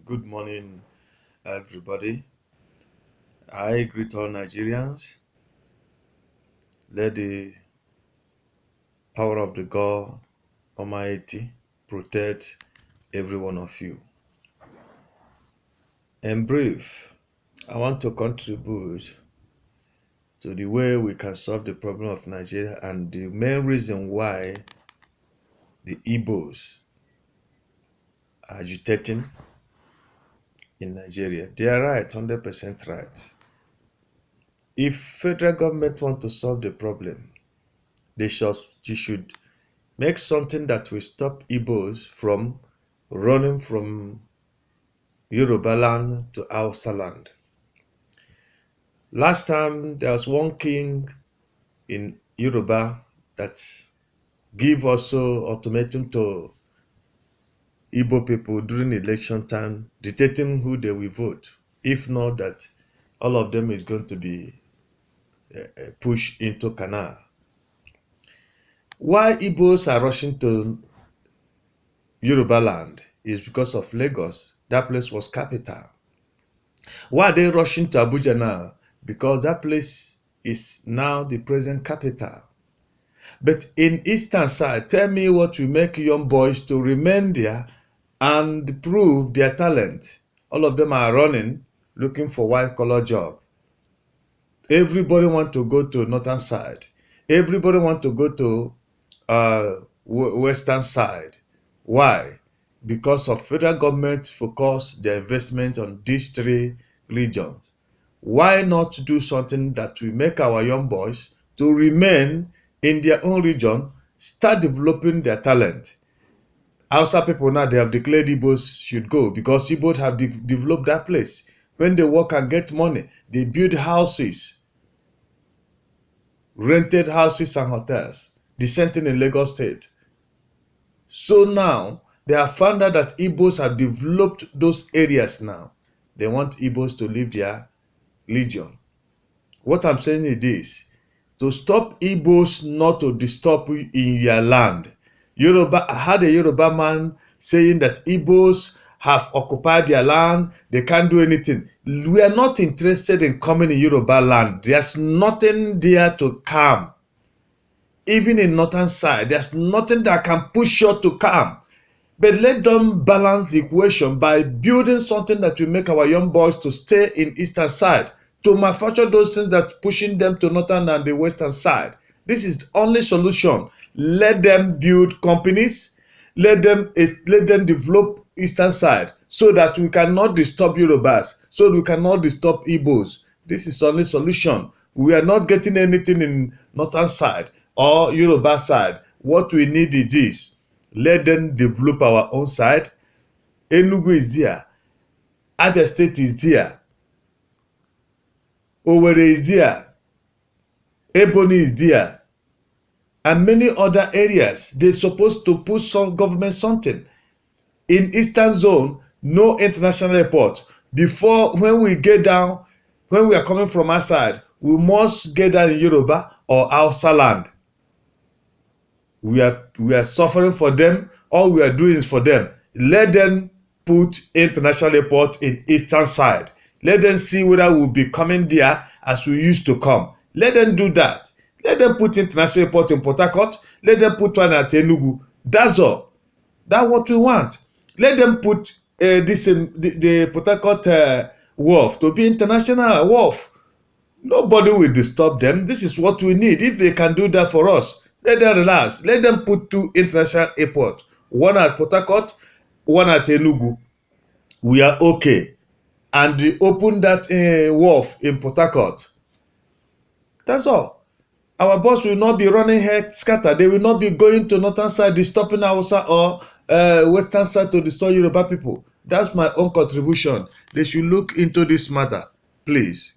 Good morning, everybody. I greet all Nigerians. Let the power of the God Almighty protect every one of you. In brief, I want to contribute to the way we can solve the problem of Nigeria and the main reason why the Igbos are agitating in Nigeria. They are right, 100% right. If federal government want to solve the problem, you should make something that will stop Igbos from running from Yoruba land to Hausa land. Last time there was one king in Yoruba that give also ultimatum to Igbo people during election time, dictating who they will vote. If not, that all of them is going to be pushed into canal. Why Igbos are rushing to Yoruba land is because of Lagos. That place was capital. Why are they rushing to Abuja now? Because that place is now the present capital. But in eastern side, tell me what will make young boys to remain there and prove their talent. All of them are running, looking for white-collar job. Everybody want to go to northern side. Everybody want to go to western side. Why? Because of federal government focus their investment on these three regions. Why not do something that will make our young boys to remain in their own region, start developing their talent? Hausa people now, they have declared Igbos should go because Igbos have developed that place. When they work and get money, they build houses, rented houses and hotels. The same thing in Lagos State. So now, they have found out that Igbos have developed those areas now. They want Igbos to leave their region. What I'm saying is this: to stop Igbos not to disturb in your land. I had a Yoruba man saying that Igbos have occupied their land, they can't do anything. We are not interested in coming in Yoruba land. There's nothing there to come. Even in northern side, there's nothing that can push you to come. But let them balance the equation by building something that will make our young boys to stay in eastern side, to manufacture those things that pushing them to northern and the western side. This is the only solution. Let them build companies, let them develop eastern side so that we cannot disturb Yorubas, so we cannot disturb Igbos. This is the only solution. We are not getting anything in northern side or Yoruba side. What we need is this: let them develop our own side. Enugu is there. Abia State is there. Owerri is there. Ebonyi is there. And many other areas. They're supposed to put some government something. In Eastern Zone, no international airport. Before, when we get down, when we are coming from outside, we must get down in Yoruba or Hausa land. We are suffering for them. All we are doing is for them. Let them put international airport in eastern side. Let them see whether we'll be coming there as we used to come. Let them do that. Let them put international airport in Port Harcourt. Let them put one at Enugu. That's all. That's what we want. Let them put the Port Harcourt wharf to be international wharf. Nobody will disturb them. This is what we need. If they can do that for us, let them relax. Let them put two international airports. One at Port Harcourt, one at Enugu. We are okay. And they open that wharf in Port Harcourt. That's all. Our boss will not be running head scatter. They will not be going to northern side, disturbing Hausa or western side to disturb Yoruba people. That's my own contribution. They should look into this matter, please.